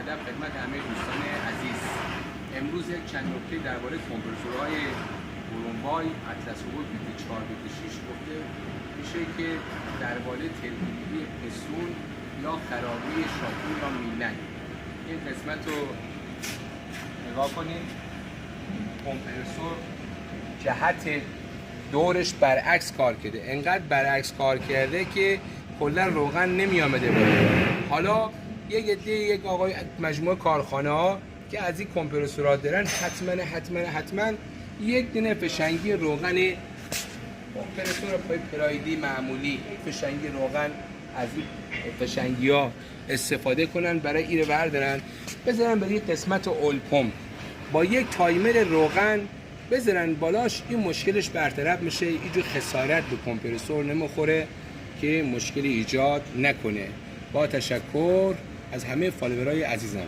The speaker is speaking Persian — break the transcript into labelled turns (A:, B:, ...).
A: ادب خدمت همه دوستان عزیز. امروز یک چند نکته درباره کمپرسورهای برونوای اطلس وول بیت 4 بیت 6 گفته میشه که درباره ترمیمی پستون یا خرابی شاکور یا میلنگ. این قسمت رو نگاه کنید. کمپرسور جهت دورش برعکس کار کرده، انقدر برعکس کار کرده که کلا روغن نمی آمده باشه. حالا یک آقای مجموعه کارخانه ها که از این کمپرسورات دارن حتما یک دونه فشنگی روغن کمپرسور پای پرایدی معمولی، فشنگی روغن از این فشنگی ها استفاده کنن، برای ایره بردارن بذارن به یک قسمت اول پمپ با یک تایمر روغن بذارن بالاش. این مشکلش برطرف میشه، اینجور خسارت به کمپرسور نمیخوره که مشکلی ایجاد نکنه. با تشکر از همه فالوورای عزیزم.